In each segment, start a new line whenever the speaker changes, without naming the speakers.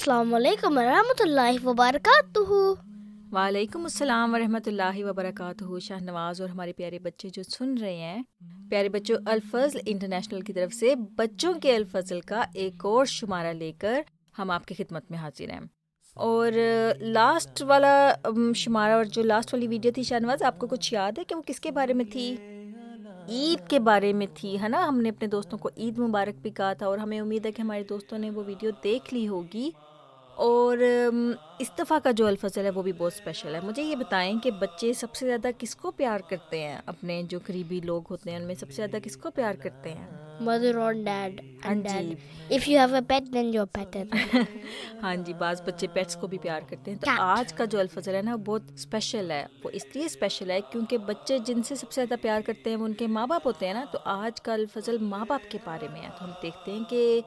السلام علیکم ورحمۃ اللہ وبرکاتہ۔
وعلیکم السلام ورحمۃ اللہ وبرکاتہ۔ شاہ نواز اور ہمارے پیارے بچے جو سن رہے ہیں، پیارے بچوں، الفضل انٹرنیشنل کی طرف سے بچوں کے الفضل کا ایک اور شمارہ لے کر ہم آپ کی خدمت میں حاضر ہیں۔ اور لاسٹ والا شمارہ اور جو لاسٹ والی ویڈیو تھی، شاہ نواز آپ کو کچھ یاد ہے کہ وہ کس کے بارے میں تھی؟ عید کے بارے میں تھی، ہے نا؟ ہم نے اپنے دوستوں کو عید مبارک بھی کہا تھا، اور ہمیں امید ہے کہ ہمارے دوستوں نے وہ ویڈیو دیکھ لی ہوگی۔ اور اس دفعہ کا جو الفضل ہے وہ بھی بہت اسپیشل ہے۔ مجھے یہ بتائیں کہ بچے سب سے زیادہ کس کو پیار کرتے ہیں؟ اپنے جو قریبی لوگ ہوتے ہیں ان میں سب سے زیادہ کس کو پیار کرتے ہیں؟
مدر اور ڈیڈ.
ہاں
And
G,
dad. If you have a pet, then you're petted.
ہاں جی، بعض بچے پیٹس کو بھی پیار کرتے ہیں۔ تو
Cat.
آج کا جو الفضل ہے نا وہ بہت اسپیشل ہے۔ وہ اس لیے اسپیشل ہے کیونکہ بچے جن سے سب سے زیادہ پیار کرتے ہیں وہ ان کے ماں باپ ہوتے ہیں نا۔ تو آج کا الفضل ماں باپ کے بارے میں ہے۔ تو ہم دیکھتے ہیں کہ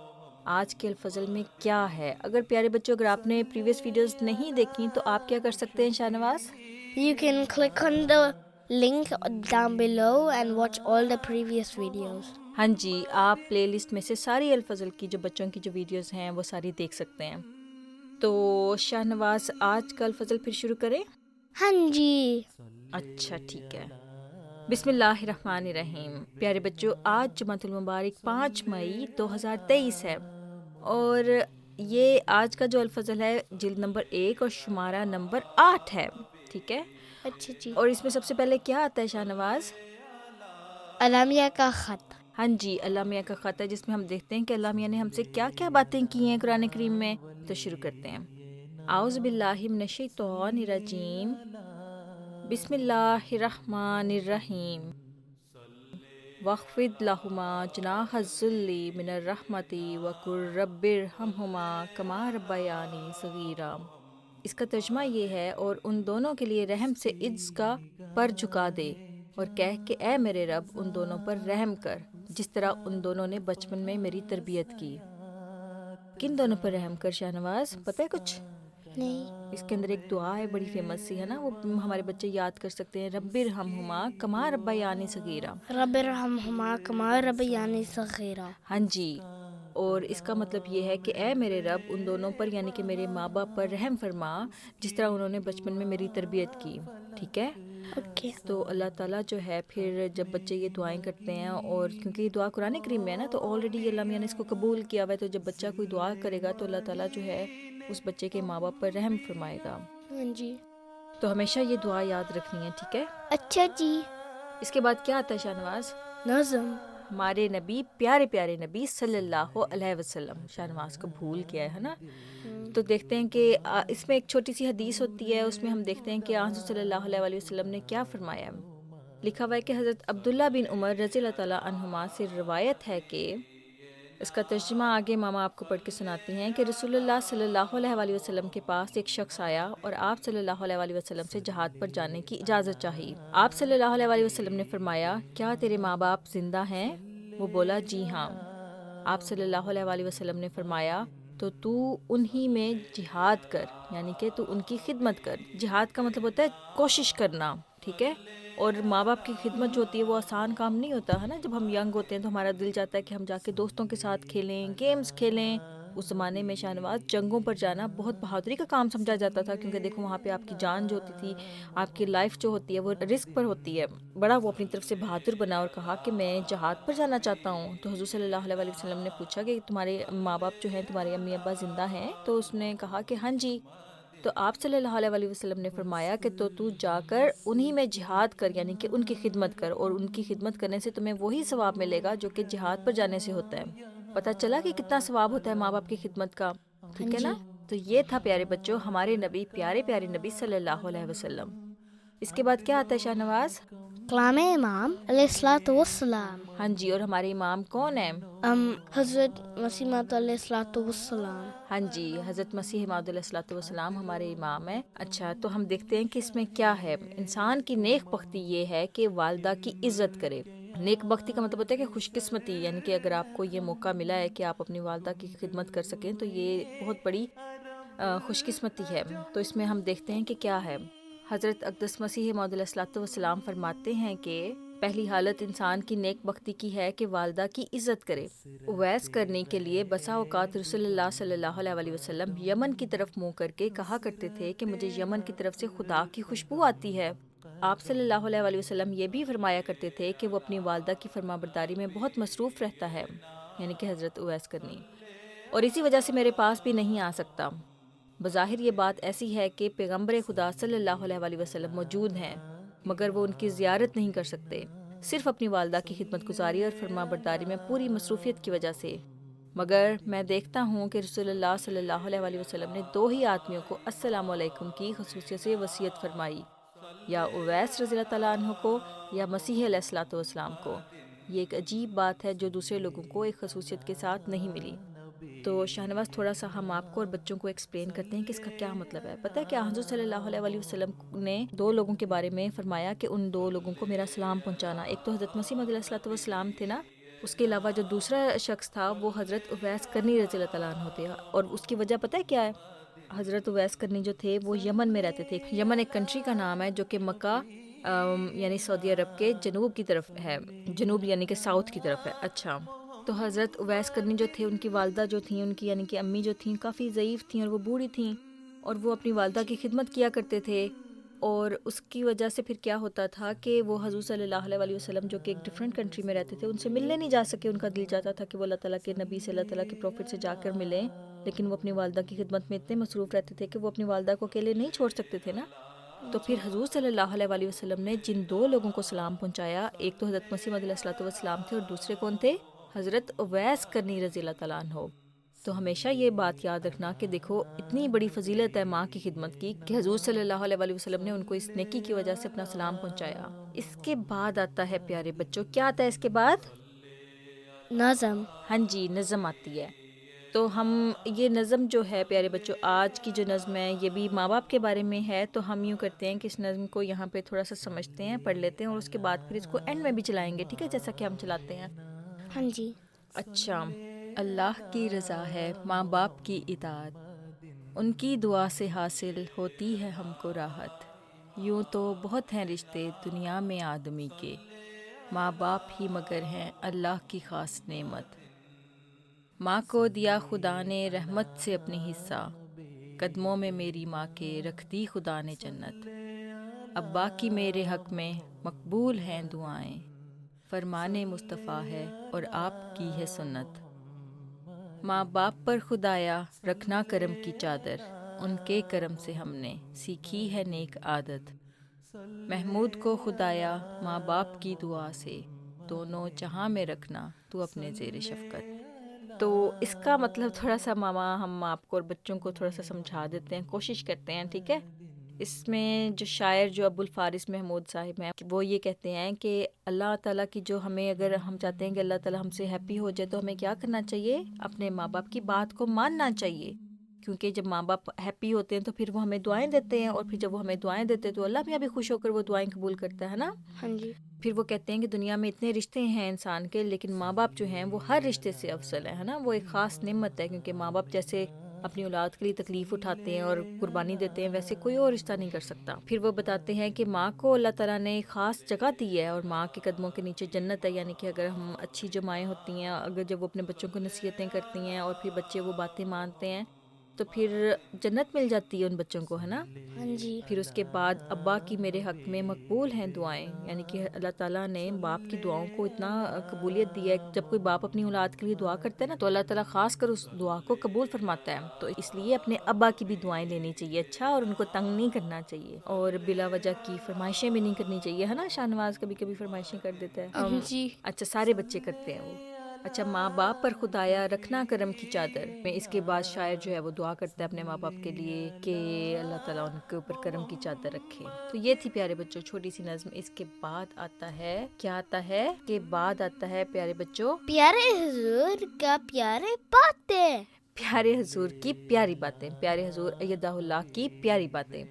آج کے الفضل میں کیا ہے۔ اگر پیارے بچوں، اگر آپ نے پریویس ویڈیوز نہیں دیکھی تو آپ کیا کر سکتے ہیں Shah Nawaz?
You can click on the link down below and watch all the previous videos.
ہاں جی، آپ پلے لسٹ میں سے ساری الفضل کی جو بچوں کی جو ویڈیوز ہیں وہ ساری دیکھ سکتے ہیں۔ تو شاہ نواز آج کا الفضل پھر شروع کریں؟
ہاں جی.
اچھا ٹھیک ہے۔ بسم اللہ الرحمن الرحیم۔ پیارے بچوں، آج جمعۃ المبارک 5 مئی 2023 ہے، اور یہ آج کا جو الفضل ہے جلد نمبر 1 اور شمارہ نمبر 8 ہے، ٹھیک ہے؟
اچھا جی.
اور اس میں سب سے پہلے کیا آتا ہے شاہ نواز؟
الامیہ کا خط.
ہاں جی، اللہ میاں کا خط ہے، جس میں ہم دیکھتے ہیں کہ اللہ میاں نے ہم سے کیا کیا باتیں کی ہیں قرآن کریم میں۔ تو شروع کرتے ہیں۔ اعوذ باللہ من الشیطان الرجیم، بسم اللہ الرحمن الرحیم، واخفض لہما جناح الذل من الرحمۃ وقل رب ارحمہما کما ربیانی صغیرا۔ اس کا ترجمہ یہ ہے، اور ان دونوں کے لیے رحم سے عجز کا پر جھکا دے، اور کہہ کہ اے میرے رب ان دونوں پر رحم کر جس طرح ان دونوں نے بچپن میں میری تربیت کی۔ کن دونوں پر رحم کر شاہ نواز، پتہ ہے کچھ؟
نہیں.
اس کے اندر ایک دعا ہے بڑی فیمس سی، ہے نا، وہ ہمارے بچے یاد کر سکتے ہیں، رب ارحمہما کما ربیانی صغیرا۔
رب ارحمہما کما ربیانی صغیرا.
ہاں جی، اور اس کا مطلب یہ ہے کہ اے میرے رب ان دونوں پر، یعنی کہ میرے ماں باپ پر رحم فرما جس طرح انہوں نے بچپن میں میری تربیت کی، ٹھیک ہے؟
اوکے.
تو اللہ تعالیٰ جو ہے پھر جب بچے یہ دعائیں کرتے ہیں، اور کیونکہ یہ دعا قرآن کریم میں ہے نا، تو آلریڈی اللہ میاں نے اس کو قبول کیا ہوا ہے، تو جب بچہ کوئی دعا کرے گا تو اللہ تعالیٰ جو ہے اس بچے کے ماں باپ پر رحم فرمائے گا۔
ہاں جی.
تو ہمیشہ یہ دعا یاد رکھنی ہے، ٹھیک ہے؟
اچھا جی.
اس کے بعد کیا آتا ہے شاہ نواز؟
نظم.
ہمارے نبی، پیارے پیارے نبی صلی اللہ علیہ وسلم۔ شاہ نواز کو بھول گیا ہے نا؟ تو دیکھتے ہیں کہ اس میں ایک چھوٹی سی حدیث ہوتی ہے، اس میں ہم دیکھتے ہیں کہ حضرت صلی اللہ علیہ وسلم نے کیا فرمایا۔ لکھا ہوا ہے کہ حضرت عبداللہ بن عمر رضی اللہ تعالیٰ عنہما سے روایت ہے کہ، اس کا ترجمہ آگے ماما آپ کو پڑھ کے سناتی ہیں کہ رسول اللہ صلی اللہ علیہ وسلم کے پاس ایک شخص آیا اور آپ صلی اللہ علیہ وسلم سے جہاد پر جانے کی اجازت چاہی۔ آپ صلی اللہ علیہ وسلم نے فرمایا، کیا تیرے ماں باپ زندہ ہیں؟ وہ بولا، جی ہاں۔ آپ صلی اللہ علیہ وسلم نے فرمایا، تو انہی میں جہاد کر، یعنی کہ تو ان کی خدمت کر۔ جہاد کا مطلب ہوتا ہے کوشش کرنا، ٹھیک ہے؟ اور ماں باپ کی خدمت جو ہوتی ہے وہ آسان کام نہیں ہوتا ہے نا۔ جب ہم ینگ ہوتے ہیں تو ہمارا دل چاہتا ہے کہ ہم جا کے دوستوں کے ساتھ کھیلیں، گیمز کھیلیں۔ اس زمانے میں شاہ نواز جنگوں پر جانا بہت بہادری کا کام سمجھا جاتا تھا، کیونکہ دیکھو وہاں پہ آپ کی جان جو ہوتی تھی، آپ کی لائف جو ہوتی ہے وہ رسک پر ہوتی ہے۔ بڑا وہ اپنی طرف سے بہادر بنا اور کہا کہ میں جہاد پر جانا چاہتا ہوں۔ تو حضور صلی اللہ علیہ وسلم نے پوچھا کہ تمہارے ماں باپ جو ہیں، تمہارے امی ابا زندہ ہیں؟ تو اس نے کہا کہ ہاں جی۔ تو آپ صلی اللہ علیہ وسلم نے فرمایا کہ تو جا کر انہی میں جہاد کر، یعنی کہ ان کی خدمت کر، اور ان کی خدمت کرنے سے تمہیں وہی ثواب ملے گا جو کہ جہاد پر جانے سے ہوتا ہے۔ پتہ چلا کہ کتنا ثواب ہوتا ہے ماں باپ کی خدمت کا، ٹھیک ہے نا؟ تو یہ تھا پیارے بچوں ہمارے نبی، پیارے پیارے نبی صلی اللہ علیہ وسلم۔ اس کے بعد کیا آتا ہے شاہ نواز؟
کلام امام علیہ الصلوۃ والسلام.
ہاں جی، اور ہمارے امام کون ہیں؟
حضرت مسیح موعود علیہ الصلوۃ والسلام.
ہاں جی، حضرت مسیح موعود علیہ الصلوۃ والسلام ہمارے امام ہیں۔ اچھا، تو ہم دیکھتے ہیں کہ اس میں کیا ہے۔ انسان کی نیک بختی یہ ہے کہ والدہ کی عزت کرے۔ نیک بختی کا مطلب ہوتا ہے کہ خوش قسمتی، یعنی کہ اگر آپ کو یہ موقع ملا ہے کہ آپ اپنی والدہ کی خدمت کر سکیں تو یہ بہت بڑی خوش قسمتی ہے۔ تو اس میں ہم دیکھتے ہیں کہ کیا ہے۔ حضرت اقدس مسیح موعود علیہ الصلوۃ والسلام فرماتے ہیں کہ پہلی حالت انسان کی نیک بختی کی ہے کہ والدہ کی عزت کرے۔ اویس کرنے کے لیے بسا اوقات رسول اللہ صلی اللہ علیہ وسلم یمن کی طرف منہ کر کے کہا کرتے تھے کہ مجھے یمن کی طرف سے خدا کی خوشبو آتی ہے۔ آپ صلی اللہ علیہ وسلم یہ بھی فرمایا کرتے تھے کہ وہ اپنی والدہ کی فرما برداری میں بہت مصروف رہتا ہے، یعنی کہ حضرت اویس کرنی، اور اسی وجہ سے میرے پاس بھی نہیں آ سکتا۔ بظاہر یہ بات ایسی ہے کہ پیغمبر خدا صلی اللہ علیہ وسلم موجود ہیں، مگر وہ ان کی زیارت نہیں کر سکتے، صرف اپنی والدہ کی خدمت گزاری اور فرما برداری میں پوری مصروفیت کی وجہ سے۔ مگر میں دیکھتا ہوں کہ رسول اللہ صلی اللہ علیہ وسلم نے 2 ہی آدمیوں کو السلام علیکم کی خصوصیت سے وصیت فرمائی، یا اویس رضی اللہ تعالیٰ عنہ کو یا مسیح علیہ الصلوۃ والسلام کو۔ یہ ایک عجیب بات ہے جو دوسرے لوگوں کو ایک خصوصیت کے ساتھ نہیں ملی۔ تو شاہنواز تھوڑا سا ہم آپ کو اور بچوں کو ایکسپلین کرتے ہیں کہ اس کا کیا مطلب ہے۔ پتہ ہے کہ حضرت صلی اللہ علیہ وسلم نے 2 لوگوں کے بارے میں فرمایا کہ ان 2 لوگوں کو میرا سلام پہنچانا۔ ایک تو حضرت مسیح علیہ الصلوۃ والسلام تھے نا، اس کے علاوہ جو دوسرا شخص تھا وہ حضرت اویس کرنی رضی اللہ تعالیٰ عنہ تھے، اور اس کی وجہ پتہ ہے کیا ہے؟ حضرت اویس کرنی جو تھے وہ یمن میں رہتے تھے۔ یمن ایک کنٹری کا نام ہے جو کہ مکہ یعنی سعودی عرب کے جنوب کی طرف ہے، جنوب یعنی کہ ساؤتھ کی طرف ہے۔ اچھا، تو حضرت اویس کرنی جو تھے، ان کی والدہ جو تھیں، ان کی یعنی کہ امی جو تھیں، کافی ضعیف تھیں اور وہ بوڑھی تھیں، اور وہ اپنی والدہ کی خدمت کیا کرتے تھے، اور اس کی وجہ سے پھر کیا ہوتا تھا کہ وہ حضور صلی اللہ علیہ وسلم جو کہ ایک ڈیفرنٹ کنٹری میں رہتے تھے، ان سے ملنے نہیں جا سکے۔ ان کا دل چاہتا تھا کہ وہ اللہ تعالیٰ کے نبی سے، اللہ تعالیٰ کے پروفٹ سے جا کر ملیں، لیکن وہ اپنی والدہ کی خدمت میں اتنے مصروف رہتے تھے کہ وہ اپنی والدہ کو اکیلے نہیں چھوڑ سکتے تھے نا۔ تو پھر حضور صلی اللہ علیہ وسلم نے جن 2 لوگوں کو سلام پہنچایا، ایک تو حضرت مسیح علیہ الصلوۃ والسلام تھے، اور دوسرے کون تھے؟ حضرت اویس کرنی رضی اللہ تعالیٰ عنہ۔ تو ہمیشہ یہ بات یاد رکھنا کہ دیکھو اتنی بڑی فضیلت ہے ماں کی خدمت کی کہ حضور صلی اللہ علیہ وسلم نے ان کو اس نیکی کی وجہ سے اپنا سلام پہنچایا۔ اس کے بعد آتا ہے پیارے بچوں، کیا آتا ہے اس کے بعد؟
نظم۔
ہاں جی، نظم آتی ہے۔ تو ہم یہ نظم جو ہے پیارے بچوں، آج کی جو نظم ہے یہ بھی ماں باپ کے بارے میں ہے، تو ہم یوں کرتے ہیں کہ اس نظم کو یہاں پہ تھوڑا سا سمجھتے ہیں، پڑھ لیتے ہیں، اور اس کے بعد پھر اس کو اینڈ میں بھی چلائیں گے، ٹھیک ہے، جیسا کہ ہم چلاتے ہیں۔
ہاں جی۔
اچھا، اللہ کی رضا ہے ماں باپ کی اطاعت، ان کی دعا سے حاصل ہوتی ہے ہم کو راحت، یوں تو بہت ہیں رشتے دنیا میں آدمی کے، ماں باپ ہی مگر ہیں اللہ کی خاص نعمت، ماں کو دیا خدا نے رحمت سے اپنی حصہ، قدموں میں میری ماں کے رکھ دی خدا نے جنت، ابا کی میرے حق میں مقبول ہیں دعائیں، فرمان مصطفیٰ ہے اور آپ کی ہے سنت، ماں باپ پر خدایا رکھنا کرم کی چادر، ان کے کرم سے ہم نے سیکھی ہے نیک عادت، محمود کو خدایا ماں باپ کی دعا سے، دونوں جہاں میں رکھنا تو اپنے زیر شفقت۔ تو اس کا مطلب تھوڑا سا ماما ہم آپ کو اور بچوں کو تھوڑا سا سمجھا دیتے ہیں، کوشش کرتے ہیں، ٹھیک ہے۔ اس میں جو شاعر جو ابو الفارس محمود صاحب ہیں وہ یہ کہتے ہیں کہ اللہ تعالیٰ کی جو ہمیں، اگر ہم چاہتے ہیں کہ اللہ تعالیٰ ہم سے ہیپی ہو جائے تو ہمیں کیا کرنا چاہیے؟ اپنے ماں باپ کی بات کو ماننا چاہیے، کیونکہ جب ماں باپ ہیپی ہوتے ہیں تو پھر وہ ہمیں دعائیں دیتے ہیں، اور پھر جب وہ ہمیں دعائیں دیتے ہیں تو اللہ بھی خوش ہو کر وہ دعائیں قبول کرتا ہے نا۔
ہاں جی۔
پھر وہ کہتے ہیں کہ دنیا میں اتنے رشتے ہیں انسان کے، لیکن ماں باپ جو ہیں وہ ہر رشتے سے افضل ہے نا، وہ ایک خاص نعمت ہے، کیونکہ ماں باپ جیسے اپنی اولاد کے لیے تکلیف اٹھاتے ہیں اور قربانی دیتے ہیں ویسے کوئی اور رشتہ نہیں کر سکتا۔ پھر وہ بتاتے ہیں کہ ماں کو اللہ تعالیٰ نے خاص جگہ دی ہے، اور ماں کے قدموں کے نیچے جنت ہے، یعنی کہ اگر ہم اچھی جو مائیں ہوتی ہیں، اگر جب وہ اپنے بچوں کو نصیحتیں کرتی ہیں اور پھر بچے وہ باتیں مانتے ہیں تو پھر جنت مل جاتی ہے ان بچوں کو، ہے نا۔
ہاں جی۔
پھر اس کے بعد ابا کی میرے حق میں مقبول ہیں دعائیں، یعنی کہ اللہ تعالیٰ نے باپ کی دعاؤں کو اتنا قبولیت دی ہے، جب کوئی باپ اپنی اولاد کے لیے دعا کرتا ہے نا تو اللہ تعالیٰ خاص کر اس دعا کو قبول فرماتا ہے، تو اس لیے اپنے ابا کی بھی دعائیں لینی چاہیے، اچھا، اور ان کو تنگ نہیں کرنا چاہیے، اور بلا وجہ کی فرمائشیں بھی نہیں کرنی چاہیے، ہے نا۔ شاہنواز کبھی کبھی فرمائشیں کر دیتا ہے
جی۔
اچھا، سارے بچے کرتے ہیں وہ۔ اچھا، ماں باپ پر خدایا رکھنا کرم کی چادر میں، اس کے بعد شاعر جو ہے وہ دعا کرتا ہے اپنے ماں باپ کے لیے کہ اللہ تعالیٰ ان کے اوپر کرم کی چادر رکھے۔ تو یہ تھی پیارے بچوں چھوٹی سی نظم۔ اس کے بعد آتا ہے، کیا آتا ہے کہ بعد آتا ہے پیارے بچوں،
پیارے حضور کا پیارے باتیں،
پیارے حضور کی پیاری باتیں، پیارے حضور ایدہ اللہ کی پیاری باتیں۔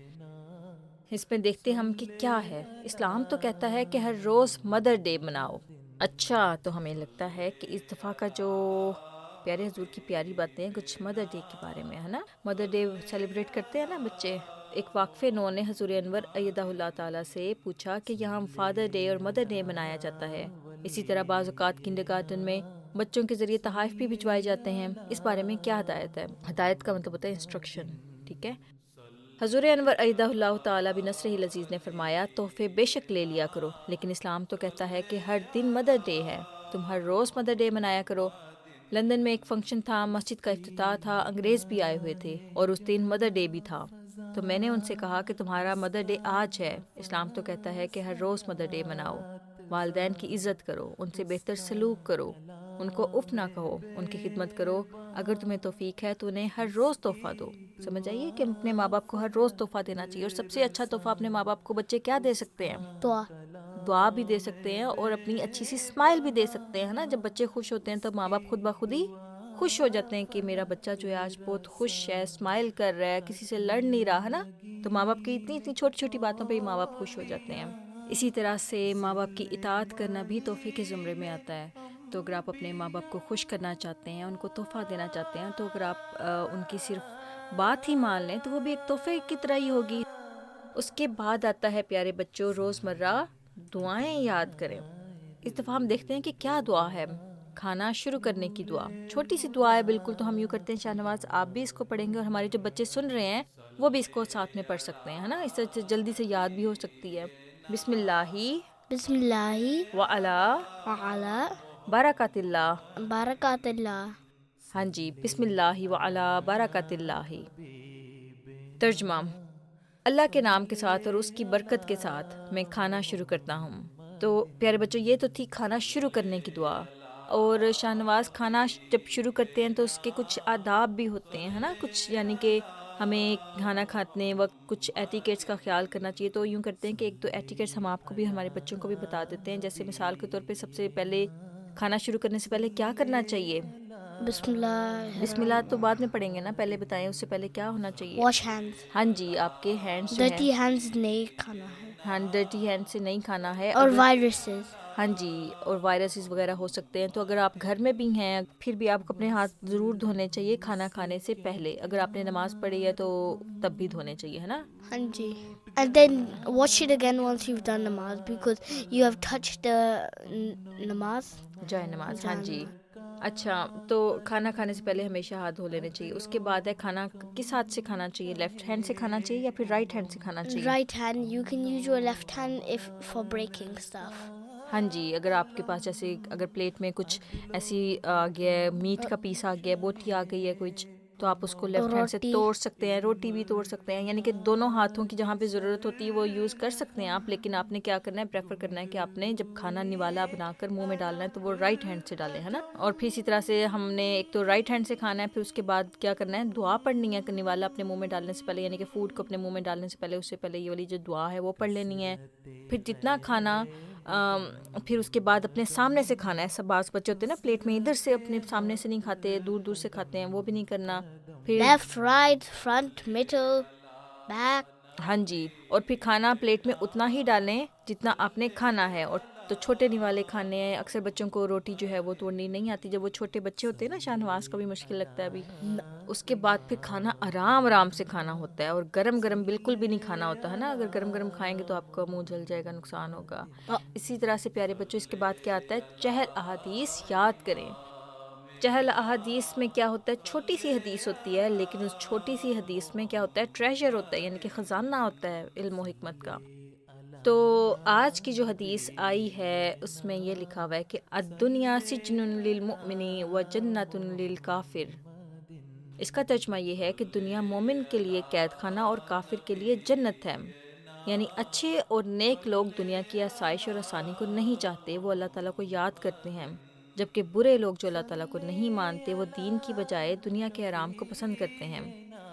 اس میں دیکھتے ہم کہ کیا ہے۔ اسلام تو کہتا ہے کہ ہر روز مدر ڈے مناؤ، اچھا، تو ہمیں لگتا ہے کہ اس دفعہ کا جو پیارے حضور کی پیاری باتیں کچھ مدر ڈے کے بارے میں ہے نا۔ مدر ڈے سیلیبریٹ کرتے ہیں نا بچے، ایک واقف نو نے حضور انور ایدہ اللہ تعالیٰ سے پوچھا کہ یہاں فادر ڈے اور مدر ڈے منایا جاتا ہے، اسی طرح بعض اوقات کنڈرگارٹن میں بچوں کے ذریعے تحائف بھی بھجوائے جاتے ہیں، اس بارے میں کیا ہدایت ہے؟ ہدایت کا مطلب ہوتا ہے انسٹرکشن، ٹھیک ہے۔ حضور انور ایدہ اللہ تعالیٰ بنصرہ العزیز نے فرمایا تحفے بے شک لے لیا کرو، لیکن اسلام تو کہتا ہے کہ ہر دن مدر ڈے ہے، تم ہر روز مدر ڈے منایا کرو۔ لندن میں ایک فنکشن تھا، مسجد کا افتتاح تھا، انگریز بھی آئے ہوئے تھے اور اس دن مدر ڈے بھی تھا، تو میں نے ان سے کہا کہ تمہارا مدر ڈے آج ہے، اسلام تو کہتا ہے کہ ہر روز مدر ڈے مناؤ، والدین کی عزت کرو، ان سے بہتر سلوک کرو، ان کو اف نہ کہو، ان کی خدمت کرو، اگر تمہیں توفیق ہے تو انہیں ہر روز تحفہ دو۔ سمجھ آئیے کہ اپنے ماں باپ کو ہر روز تحفہ دینا چاہیے، اور سب سے اچھا تحفہ اپنے ماں باپ کو بچے کیا دے سکتے ہیں؟
دعا.
دعا بھی دے سکتے ہیں اور اپنی اچھی سی اسمائل بھی دے سکتے ہیں نا۔ جب بچے خوش ہوتے ہیں تو ماں باپ خود بخود ہی خوش ہو جاتے ہیں کہ میرا بچہ جو ہے آج بہت خوش ہے، اسمائل کر رہا ہے، کسی سے لڑ نہیں رہا ہے نا، تو ماں باپ کی اتنی اتنی چھوٹی چھوٹی باتوں پہ ہی ماں باپ خوش ہو جاتے ہیں۔ اسی طرح سے ماں باپ کی اطاعت کرنا بھی تحفے کے زمرے میں آتا ہے، تو اگر آپ اپنے ماں باپ کو خوش کرنا چاہتے ہیں، ان کو تحفہ دینا چاہتے ہیں، تو اگر آپ ان کی صرف بات ہی مان لیں تو وہ بھی ایک تحفے کی طرح ہی ہوگی۔ اس کے بعد آتا ہے پیارے بچوں روزمرہ دعائیں یاد کریں۔ اس دفعہ ہم دیکھتے ہیں کہ کیا دعا ہے۔ کھانا شروع کرنے کی دعا، چھوٹی سی دعا ہے بالکل، تو ہم یوں کرتے ہیں شاہ نواز آپ بھی اس کو پڑھیں گے اور ہمارے جو بچے سن رہے ہیں وہ بھی اس کو ساتھ میں پڑھ سکتے ہیں، ہے نا، اس سے جلدی سے یاد بھی ہو سکتی ہے۔ بسم اللہ
بسم اللہ
وعلی
وعلی
برکات اللہ۔
برکات اللہ.
ہاں جی، بسم اللہ وعلی برکات اللہ۔ ترجمہ: اللہ کے نام کے ساتھ اور اس کی برکت کے ساتھ میں کھانا شروع کرتا ہوں۔ تو پیارے بچوں یہ تو تھی کھانا شروع کرنے کی دعا، اور شاہ نواز کھانا جب شروع کرتے ہیں تو اس کے کچھ آداب بھی ہوتے ہیں، ہے نا، کچھ یعنی کہ ہمیں کھانا کھانے وقت کچھ ایٹیکیٹس کا خیال کرنا چاہیے۔ تو یوں کرتے ہیں کہ ایک دو ایٹیکیٹس ہم آپ کو بھی ہمارے بچوں کو بھی بتا دیتے ہیں، جیسے مثال کے طور پہ سب سے پہلے کھانا شروع کرنے سے پہلے کیا کرنا چاہیے؟
بسم اللہ.
بسم اللہ تو بعد میں پڑھیں گے نا، پہلے بتائیں اس سے پہلے کیا ہونا چاہیے؟
Wash hands.
ہاں جی، آپ کے ہینڈس جو
ڈرٹی
ہیں،
ہینڈز نہیں کھانا ہے.
ہاں ڈرٹی ہینڈ سے نہیں کھانا ہے،
اور
اگر
وائرسز.
ہاں جی، اور وائرسز وغیرہ ہو سکتے ہیں، تو اگر آپ گھر میں بھی ہیں پھر بھی آپ کو اپنے ہاتھ ضرور دھونے چاہیے کھانا کھانے سے پہلے، اگر آپ نے نماز پڑھی ہے تو تب بھی دھونے چاہیے، ہے نا۔
ہاں جی. And then wash it again once you've done namaz because you have touched the namaz.
جائے نماز، ہاں جی۔ اچھا، تو کھانا کھانے سے پہلے ہمیشہ ہاتھ دھو لینے چاہیے۔ اس کے بعد ہے کھانا کس ہاتھ سے کھانا چاہیے؟ لیفٹ ہینڈ سے کھانا چاہیے یا پھر رائٹ ہینڈ سے کھانا چاہیے؟
Right hand, you can use your left hand if for breaking stuff.
ہاں جی، اگر آپ کے پاس جیسے اگر پلیٹ میں کچھ ایسی آ گیا ہے، میٹ کا پیس آ گیا ہے، بوٹی آ گئی ہے کچھ، تو آپ اس کو لیفٹ ہینڈ سے
روٹی.
توڑ سکتے ہیں، روٹی بھی توڑ سکتے ہیں، یعنی کہ دونوں ہاتھوں کی جہاں پہ ضرورت ہوتی ہے وہ یوز کر سکتے ہیں آپ، لیکن آپ نے کیا کرنا ہے، پریفر کرنا ہے کہ آپ نے جب کھانا نوالا بنا کر منہ میں ڈالنا ہے تو وہ رائٹ ہینڈ سے ڈالیں، ہے نا۔ اور پھر اسی طرح سے ہم نے ایک تو رائٹ ہینڈ سے کھانا ہے، پھر اس کے بعد کیا کرنا ہے، دعا پڑھنی ہے کہ نوالا اپنے منہ میں ڈالنے سے پہلے، یعنی کہ فوڈ کو اپنے منہ میں ڈالنے سے پہلے، اس سے پہلے یہ والی جو دعا ہے وہ پڑھ لینی ہے۔ پھر جتنا کھانا پھر اس کے بعد اپنے سامنے سے کھانا ہے۔ سب بعض بچے ہوتے ہیں نا پلیٹ میں ادھر سے اپنے سامنے سے نہیں کھاتے، دور دور سے کھاتے ہیں، وہ بھی نہیں کرنا۔ پھر
Left, right, front, middle, back.
ہاں جی، اور پھر کھانا پلیٹ میں اتنا ہی ڈالیں جتنا آپ نے کھانا ہے، اور تو چھوٹے نوالے کھانے ہیں۔ اکثر بچوں کو روٹی جو ہے وہ توڑنی نہیں آتی، جب وہ چھوٹے بچے ہوتے ہیں نا، شاہ نواز کا بھی مشکل لگتا ہے ابھی۔ اس کے بعد پھر کھانا آرام آرام سے کھانا ہوتا ہے، اور گرم گرم بالکل بھی نہیں کھانا ہوتا ہے نا، اگر گرم گرم کھائیں گے تو آپ کا منہ جل جائے گا، نقصان ہوگا۔ اسی طرح سے پیارے بچوں اس کے بعد کیا آتا ہے، چہل احادیث یاد کریں۔ چہل احادیث میں کیا ہوتا ہے، چھوٹی سی حدیث ہوتی ہے، لیکن اس چھوٹی سی حدیث میں کیا ہوتا ہے، ٹریجر ہوتا ہے، یعنی کہ خزانہ ہوتا ہے علم و حکمت کا۔ تو آج کی جو حدیث آئی ہے اس میں یہ لکھا ہوا ہے کہ الدنیا سجن للمؤمن و جنت للکافر۔ اس کا ترجمہ یہ ہے کہ دنیا مومن کے لیے قید خانہ اور کافر کے لیے جنت ہے، یعنی اچھے اور نیک لوگ دنیا کی آسائش اور آسانی کو نہیں چاہتے، وہ اللہ تعالیٰ کو یاد کرتے ہیں، جبکہ برے لوگ جو اللہ تعالیٰ کو نہیں مانتے وہ دین کی بجائے دنیا کے آرام کو پسند کرتے ہیں،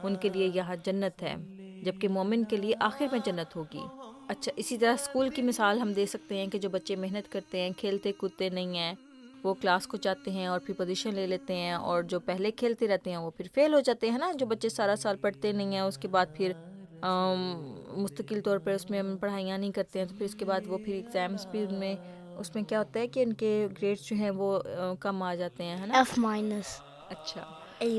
ان کے لیے یہاں جنت ہے، جبکہ مومن کے لیے آخر میں جنت ہوگی۔ اچھا، اسی طرح اسکول کی مثال ہم دے سکتے ہیں کہ جو بچے محنت کرتے ہیں، کھیلتے کودتے نہیں ہیں، وہ کلاس کو جاتے ہیں اور پھر پوزیشن لے لیتے ہیں، اور جو پہلے کھیلتے رہتے ہیں وہ پھر فیل ہو جاتے ہیں نا۔ جو بچے سارا سال پڑھتے نہیں ہیں، اس کے بعد پھر مستقل طور پر اس میں پڑھائیاں نہیں کرتے ہیں، تو پھر اس کے بعد وہ پھر ایگزامس بھی ان میں اس میں کیا ہوتا ہے کہ ان کے گریڈس جو ہیں وہ کم آ جاتے ہیں، ہے نا۔
F-.
اچھا،
A+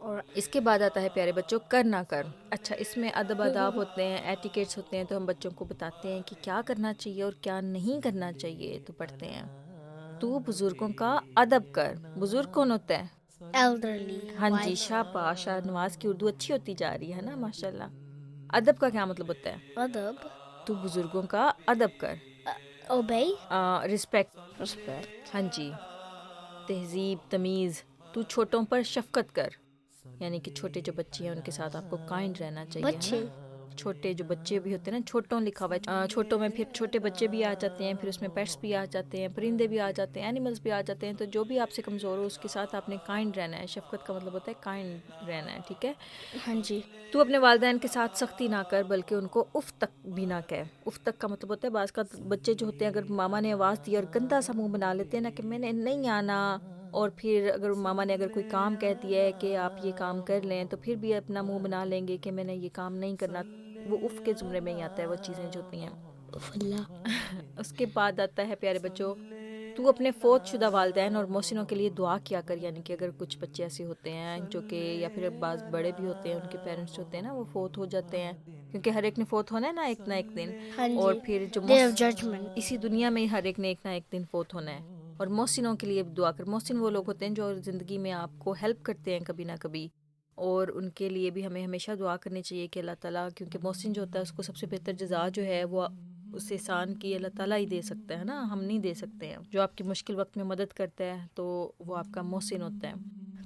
or
اس کے بعد آتا ہے پیارے بچوں کرنا کر. اچھا اس میں ادب آداب ہوتے ہیں, ایٹیکیٹس ہوتے ہیں, تو ہم بچوں کو بتاتے ہیں کہ کیا کرنا چاہیے اور کیا نہیں کرنا چاہیے. تو پڑھتے ہیں تو بزرگوں کا ادب کر. بزرگ کون ہوتا ہے؟
elderly.
ہاں جی
wise.
شاباش, نواز کی اردو اچھی ہوتی جا رہی ہے نا ماشاء اللہ. ادب کا کیا مطلب ہوتا ہے؟
Adab.
تو بزرگوں کا ادب کر.
Obey.
رسپیکٹ.
Respect.
ہاں جی تہذیب تمیز. تو چھوٹوں پر شفقت کر, یعنی کہ چھوٹے جو بچے ہیں ان کے ساتھ آپ کو کائنڈ رہنا چاہیے, ہے
بچے.
نا. چھوٹے جو بچے بھی ہوتے ہیں نا, چھوٹوں لکھا ہوا ہے, چھوٹوں میں پھر چھوٹے بچے بھی آ جاتے ہیں, پھر اس میں پیٹس بھی آ جاتے ہیں, پرندے بھی آ جاتے ہیں, اینیملز بھی آ جاتے ہیں. تو جو بھی آپ سے کمزور ہو اس کے ساتھ آپ نے کائنڈ رہنا ہے. شفقت کا مطلب ہوتا ہے کائنڈ رہنا ہے, ٹھیک ہے.
ہاں جی.
تو اپنے والدین کے ساتھ سختی نہ کر بلکہ ان کو اف تک بھی نہ کہے. اف تک کا مطلب ہوتا ہے بعض کا بچے جو ہوتے ہیں اگر ماما نے آواز دی اور گندا سا منہ بنا لیتے ہیں نا کہ میں نے نہیں آنا, اور پھر اگر ماما نے اگر کوئی کام کہہ دیا ہے کہ آپ یہ کام کر لیں تو پھر بھی اپنا منہ بنا لیں گے کہ میں نے یہ کام نہیں کرنا. وہ اف کے زمرے میں ہی آتا ہے وہ چیزیں جو ہوتی ہیں. اس کے بعد آتا ہے پیارے بچوں تو اپنے فوت شدہ والدین اور محسنوں کے لیے دعا کیا کر. یعنی کہ اگر کچھ بچے ایسے ہوتے ہیں جو کہ یا پھر بعض بڑے بھی ہوتے ہیں ان کے پیرنٹس ہوتے ہیں نا وہ فوت ہو جاتے ہیں, کیونکہ ہر ایک نے فوت ہونا ہے نہ ایک دن.
ہاں
اور
جی.
پھر جو
Day of judgment.
اسی دنیا میں ہر ایک نے ایک نہ ایک دن فوت ہونا ہے. اور محسنوں کے لیے دعا کر. محسن وہ لوگ ہوتے ہیں جو زندگی میں آپ کو ہیلپ کرتے ہیں کبھی نہ کبھی, اور ان کے لیے بھی ہمیں ہمیشہ دعا کرنی چاہیے کہ اللہ تعالیٰ, کیونکہ محسن جو ہوتا ہے اس کو سب سے بہتر جزا جو ہے وہ اس احسان کی اللہ تعالیٰ ہی دے سکتا ہے نا, ہم نہیں دے سکتے ہیں. جو آپ کی مشکل وقت میں مدد کرتا ہے تو وہ آپ کا محسن ہوتا ہے.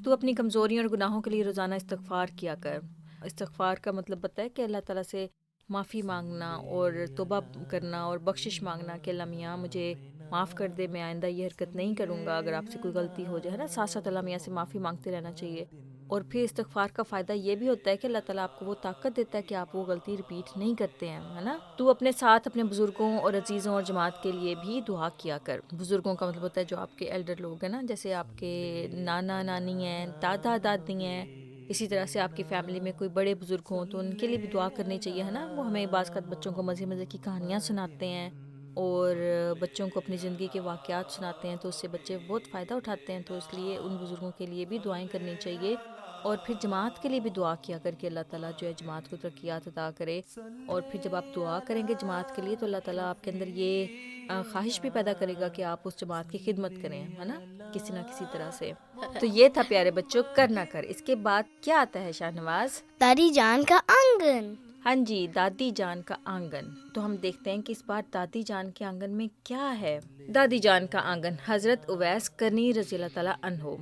تو اپنی کمزوریوں اور گناہوں کے لیے روزانہ استغفار کیا کر. استغفار کا مطلب پتہ ہے کہ اللہ تعالیٰ سے معافی مانگنا اور توبہ کرنا اور بخشش مانگنا کہ اللہ میاں مجھے معاف کر دے, میں آئندہ یہ حرکت نہیں کروں گا اگر آپ سے کوئی غلطی ہو جائے, ہے نا. ساتھ ساتھ اللہ میاں سے معافی مانگتے رہنا چاہیے. اور پھر استغفار کا فائدہ یہ بھی ہوتا ہے کہ اللہ تعالیٰ آپ کو وہ طاقت دیتا ہے کہ آپ وہ غلطی ریپیٹ نہیں کرتے ہیں, ہے نا. تو اپنے ساتھ اپنے بزرگوں اور عزیزوں اور جماعت کے لیے بھی دعا کیا کر. بزرگوں کا مطلب ہوتا ہے جو آپ کے ایلڈر لوگ ہیں نا, جیسے آپ کے نانا نانی ہیں, دادا دادی ہیں. اسی طرح سے آپ کی فیملی میں کوئی بڑے بزرگ ہوں تو ان کے لیے بھی دعا کرنی چاہیے, ہے نا. وہ ہمیں بعض کا بچوں کو مزے مزے کی کہانیاں سناتے ہیں اور بچوں کو اپنی زندگی کے واقعات سناتے ہیں, تو اس سے بچے بہت فائدہ اٹھاتے ہیں. تو اس لیے ان بزرگوں کے لیے بھی دعائیں کرنی چاہیے. اور پھر جماعت کے لیے بھی دعا کیا کر کے اللہ تعالیٰ جو ہے جماعت کو ترقیات عطا کرے. اور پھر جب آپ دعا کریں گے جماعت کے لیے تو اللہ تعالیٰ آپ کے اندر یہ خواہش بھی پیدا کرے گا کہ آپ اس جماعت کی خدمت کریں, ہے نا, کسی نہ کسی طرح سے. تو یہ تھا پیارے بچوں کرنا کر. اس کے بعد کیا آتا ہے شاہ نواز؟
دادی جان کا آنگن.
ہاں جی دادی جان کا آنگن. تو ہم دیکھتے ہیں کہ اس بار دادی جان کے آنگن میں کیا ہے. دادی جان کا آنگن حضرت اویس کرنی رضی اللہ تعالیٰ عنہ.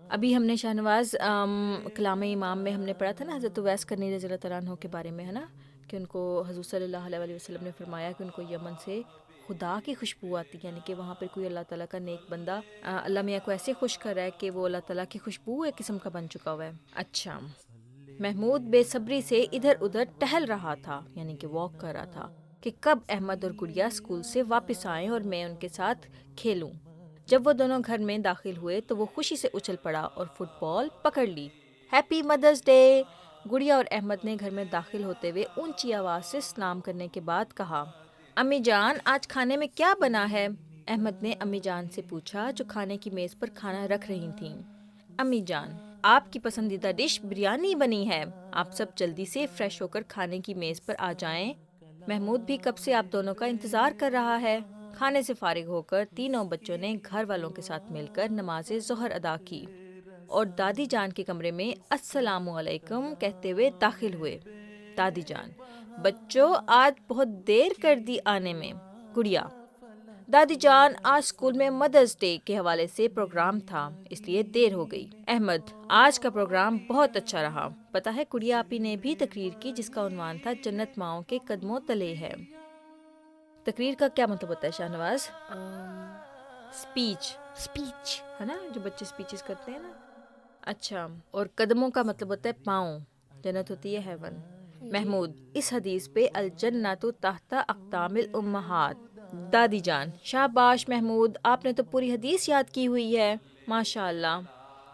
ابھی ہم نے شاہ نواز کلام امام میں ہم نے پڑھا تھا نا حضرت اویس کرنی رضی اللہ تعالیٰ عنہ کے بارے میں, ہے نا, کہ ان کو حضور صلی اللہ علیہ وسلم نے فرمایا کہ ان کو یمن سے خدا کی خوشبو آتی, یعنی کہ وہاں پر کوئی اللہ تعالیٰ کا نیک بندہ اللہ میاں کو ایسے خوش کر رہا ہے کہ وہ اللہ تعالیٰ کی خوشبو ایک قسم کا بن چکا ہوا ہے. اچھا محمود بے صبری سے ادھر ادھر ٹہل رہا تھا, یعنی کہ واک کر رہا تھا کہ کب احمد اور گڑیا اسکول سے واپس آئیں اور میں ان کے ساتھ کھیلوں. جب وہ دونوں گھر میں داخل ہوئے تو وہ خوشی سے اچھل پڑا اور فٹ بال پکڑ لی. ہیپی مدرس ڈے. گڑیا اور احمد نے گھر میں داخل ہوتے ہوئے اونچی آواز سے سلام کرنے کے بعد کہا, امی جان آج کھانے میں کیا بنا ہے؟ احمد نے امی جان سے پوچھا جو کھانے کی میز پر کھانا رکھ رہی تھیں. امی جان آپ کی پسندیدہ ڈش بریانی بنی ہے, آپ سب جلدی سے فریش ہو کر کھانے کی میز پر آ جائیں. محمود بھی کب سے آپ دونوں کا انتظار کر رہا ہے. کھانے سے فارغ ہو کر تینوں بچوں نے گھر والوں کے ساتھ مل کر نماز ظہر ادا کی اور دادی جان کے کمرے میں السلام علیکم کہتے ہوئے داخل ہوئے. دادی جان بچوں آج بہت دیر کر دی آنے میں. گڑیا دادی جان آج اسکول میں مدرس ڈے کے حوالے سے پروگرام تھا اس لیے دیر ہو گئی. احمد آج کا پروگرام بہت اچھا رہا. پتہ ہے گڑیا آپی نے بھی تقریر کی جس کا عنوان تھا جنت ماؤں کے قدموں تلے ہے. تقریر کا کیا مطلب ہوتا ہے شاہ نواز؟ اسپیچ ہے نا, جو بچے اسپیچز کرتے ہیں نا. اچھا اور قدموں کا مطلب ہوتا ہے پاؤں, جنت ہوتی ہے ہیون. محمود اس حدیث پہ الجنت تحت اقدام الامہات. دادی جان شاباش محمود آپ نے تو پوری حدیث یاد کی ہوئی ہے, ماشاء اللہ.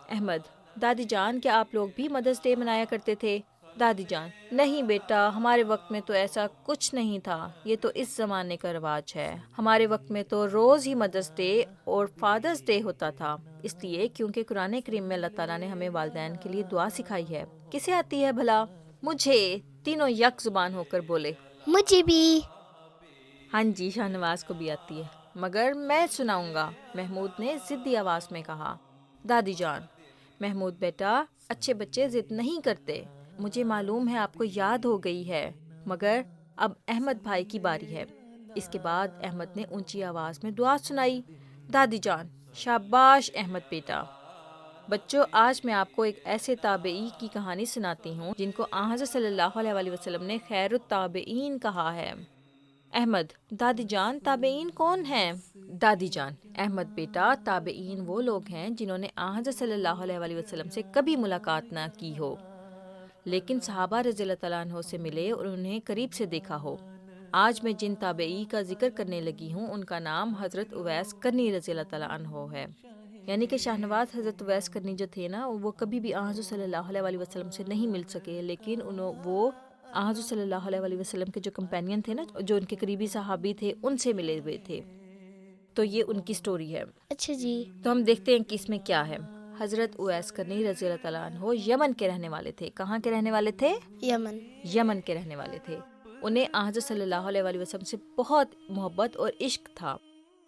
احمد دادی جان کیا آپ لوگ بھی مدرس ڈے منایا کرتے تھے؟ دادی جان: نہیں بیٹا، ہمارے وقت میں تو ایسا کچھ نہیں تھا، یہ تو اس زمانے کا رواج ہے۔ ہمارے وقت میں تو روز ہی مدرس ڈے اور فادرس ڈے ہوتا تھا، اس لیے کیونکہ قرآن کریم میں اللہ تعالیٰ نے ہمیں والدین کے لیے دعا سکھائی ہے۔ کسے آتی ہے بھلا؟ مجھے، تینوں یک زبان ہو کر بولے۔
مجھے بھی۔
ہاں جی، شاہ نواز کو بھی آتی ہے، مگر میں سناؤں گا، محمود نے ضدی آواز میں کہا۔ دادی جان: محمود بیٹا، اچھے بچے ضد نہیں کرتے، مجھے معلوم ہے آپ کو یاد ہو گئی ہے، مگر اب احمد بھائی کی باری ہے۔ اس کے بعد احمد نے اونچی آواز میں دعا سنائی۔ دادی جان: شاباش احمد بیٹا۔ بچوں، آج میں آپ کو ایک ایسے تابعی کی کہانی سناتی ہوں جن کو آن حضرت صلی اللہ علیہ وسلم نے خیر التابعین کہا ہے۔ احمد: دادی جان، تابعین کون ہیں؟ دادی جان: احمد بیٹا، تابعین وہ لوگ ہیں جنہوں نے آن حضرت صلی اللہ علیہ وسلم سے کبھی ملاقات نہ کی ہو، لیکن صحابہ رضی اللہ تعالیٰ عنہ سے ملے اور انہیں قریب سے دیکھا ہو۔ آج میں جن تابعی کا ذکر کرنے لگی ہوں ان کا نام حضرت اویس کرنی رضی اللہ تعالیٰ عنہ ہے۔ یعنی کہ شاہ نواز حضرت اویس کرنی جو تھے نا، وہ کبھی بھی آن حضرت صلی اللہ علیہ وسلم سے نہیں مل سکے، لیکن وہ آن حضرت صلی اللہ علیہ وسلم کے جو کمپینین تھے نا، جو ان کے قریبی صحابی تھے، ان سے ملے ہوئے تھے۔ تو یہ ان کی سٹوری ہے۔
اچھا جی۔
تو ہم دیکھتے ہیں کہ اس میں کیا ہے۔ حضرت اویس کرنی رضی اللہ تعالیٰ عنہ یمن کے رہنے والے تھے۔ کہاں کے رہنے والے تھے؟ یمن کے رہنے والے تھے۔ انہیں حضرت صلی اللہ علیہ وسلم سے بہت محبت اور عشق تھا۔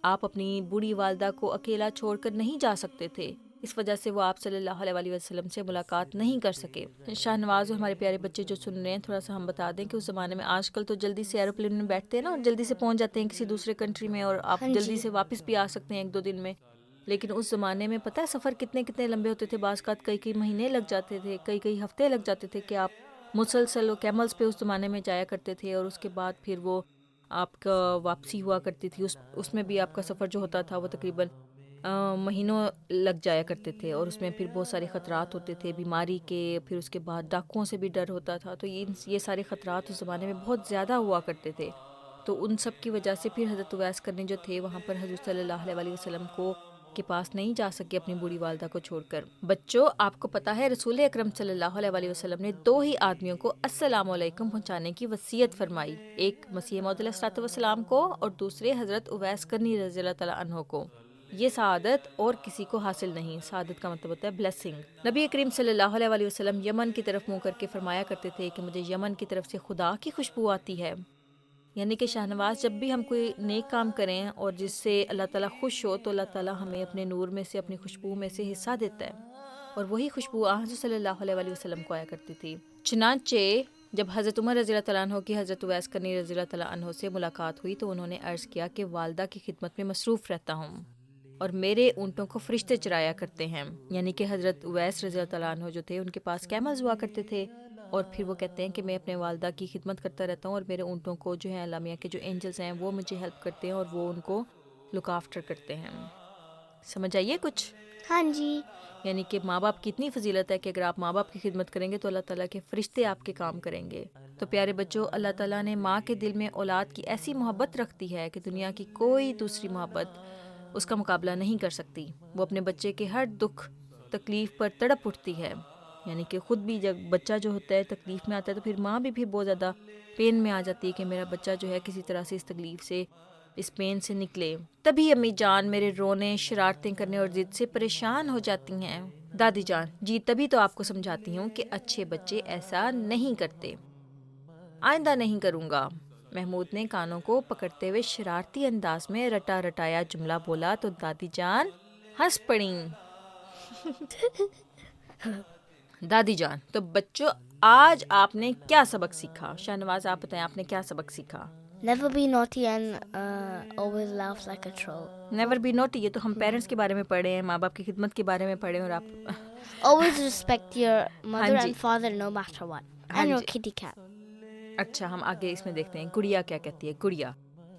آپ اپنی بوڑھی والدہ کو اکیلا چھوڑ کر نہیں جا سکتے تھے، اس وجہ سے وہ آپ صلی اللہ علیہ وسلم سے ملاقات نہیں کر سکے۔ شاہ نواز اور ہمارے پیارے بچے جو سن رہے ہیں، تھوڑا سا ہم بتا دیں کہ اس زمانے میں، آج کل تو جلدی سے ایروپلین میں بیٹھتے ہیں نا اور جلدی سے پہنچ جاتے ہیں کسی دوسرے کنٹری میں، اور آپ جلدی سے واپس بھی آ سکتے ہیں 1-2 دن میں۔ لیکن اس زمانے میں پتہ ہے سفر کتنے لمبے ہوتے تھے، بعض اوقات کئی مہینے لگ جاتے تھے، کئی ہفتے لگ جاتے تھے کہ آپ مسلسل وہ کیملز پہ اس زمانے میں جایا کرتے تھے، اور اس کے بعد پھر وہ آپ کا واپسی ہوا کرتی تھی، اس میں بھی آپ کا سفر جو ہوتا تھا وہ تقریباً مہینوں لگ جایا کرتے تھے، اور اس میں پھر بہت سارے خطرات ہوتے تھے بیماری کے، پھر اس کے بعد ڈاکوؤں سے بھی ڈر ہوتا تھا۔ تو یہ سارے خطرات اس زمانے میں بہت زیادہ ہوا کرتے تھے۔ تو ان سب کی وجہ سے پھر حضرت اویس کرنی جو تھے وہاں پر حضرت صلی اللہ علیہ وسلم کے پاس نہیں جا سکے اپنی بوڑھی والدہ کو چھوڑ کر۔ بچوں، آپ کو پتہ ہے رسول اکرم صلی اللہ علیہ وسلم نے 2 ہی آدمیوں کو السلام علیکم پہنچانے کی وصیت فرمائی، ایک مسیح موعود علیہ الصلوۃ والسلام کو اور دوسرے حضرت اویس کرنی رضی اللہ تعالیٰ عنہ کو۔ یہ سعادت اور کسی کو حاصل نہیں۔ سعادت کا مطلب ہوتا ہے بلیسنگ۔ نبی کریم صلی اللہ علیہ وسلم یمن کی طرف منہ کر کے فرمایا کرتے تھے کہ مجھے یمن کی طرف سے خدا کی خوشبو آتی ہے۔ یعنی کہ شاہ نواز، جب بھی ہم کوئی نیک کام کریں اور جس سے اللہ تعالیٰ خوش ہو، تو اللہ تعالیٰ ہمیں اپنے نور میں سے، اپنی خوشبو میں سے حصہ دیتا ہے، اور وہی خوشبو حضرت صلی اللہ علیہ وسلم کو آیا کرتی تھی۔ چنانچہ جب حضرت عمر رضی اللہ تعالیٰ عنہ کی حضرت اویس کرنی رضی اللہ تعالیٰ عنہ سے ملاقات ہوئی تو انہوں نے عرض کیا کہ والدہ کی خدمت میں مصروف رہتا ہوں اور میرے اونٹوں کو فرشتے چرایا کرتے ہیں۔ یعنی کہ حضرت اویس رضی اللہ تعالیٰ عنہ جو تھے ان کے پاس کیملز ہوا کرتے تھے، اور پھر وہ کہتے ہیں کہ میں اپنے والدہ کی خدمت کرتا رہتا ہوں، اور میرے اونٹوں کو جو ہیں اللہ میاں کے جو اینجلز ہیں وہ مجھے ہیلپ کرتے ہیں اور وہ ان کو لک آفٹر کرتے ہیں۔ سمجھ آئیے کچھ؟
ہاں جی۔
یعنی کہ ماں باپ کی اتنی فضیلت ہے کہ اگر آپ ماں باپ کی خدمت کریں گے تو اللہ تعالیٰ کے فرشتے آپ کے کام کریں گے۔ تو پیارے بچوں، اللہ تعالیٰ نے ماں کے دل میں اولاد کی ایسی محبت رکھ دی ہے کہ دنیا کی کوئی دوسری محبت اس کا مقابلہ نہیں کر سکتی۔ وہ اپنے بچے کے ہر دکھ تکلیف پر تڑپ اٹھتی ہے۔ یعنی کہ خود بھی جب بچہ جو ہوتا ہے تکلیف میں آتا ہے تو پھر ماں بھی بہت زیادہ پین میں آ جاتی ہے کہ میرا بچہ جو ہے کسی طرح سے اس تکلیف سے، اس پین سے نکلے۔ تبھی امی جان میرے رونے، شرارتیں کرنے اور ضد سے پریشان ہو جاتی ہیں۔ دادی جان: جی تبھی تو آپ کو سمجھاتی ہوں کہ اچھے بچے ایسا نہیں کرتے، آئندہ نہیں کروں گا۔ محمود نے کانوں کو پکڑتے ہوئے شرارتی انداز میں رٹا رٹایا جملہ بولا تو دادی جان ہنس پڑیں۔ دادی جان: تو بچوں، آج آپ نے کیا سبق سیکھا؟ شاہ نواز، آپ بتائیں آپ نے کیا سبق سیکھا؟
Never be naughty and always laugh like a troll.
Never be naughty, یہ تو ہم پیرنٹس کے بارے میں پڑھے ہیں، ماں باپ کی خدمت کے بارے میں پڑھے ہیں، اور آپ
Always respect your mother
ہاں جی۔
and father no matter what.
ہاں
And your
G.
kitty cat.
اچھا، ہم آگے اس میں دیکھتے ہیں گڑیا کیا کہتی ہے۔ گڑیا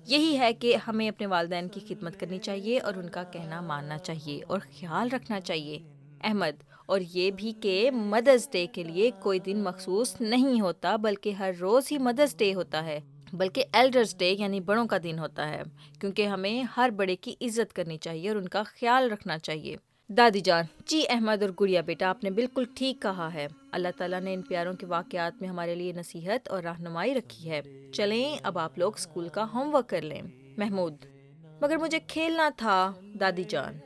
یہی ہے کہ ہمیں اپنے والدین کی خدمت کرنی چاہیے اور ان کا کہنا ماننا چاہیے اور خیال رکھنا چاہیے۔ احمد: اور یہ بھی کہ مدرس ڈے کے لیے کوئی دن مخصوص نہیں ہوتا، بلکہ ہر روز ہی مدرس ڈے ہوتا ہے، بلکہ ایلڈرز ڈے یعنی بڑوں کا دن ہوتا ہے، کیونکہ ہمیں ہر بڑے کی عزت کرنی چاہیے اور ان کا خیال رکھنا چاہیے۔ دادی جان: جی احمد اور گڑیا بیٹا، آپ نے بالکل ٹھیک کہا ہے. اللہ تعالیٰ نے ان پیاروں کے واقعات میں ہمارے لیے نصیحت اور رہنمائی رکھی ہے. چلیں اب آپ لوگ اسکول کا ہوم ورک کر لیں. محمود: مگر مجھے کھیلنا تھا. دادی جان: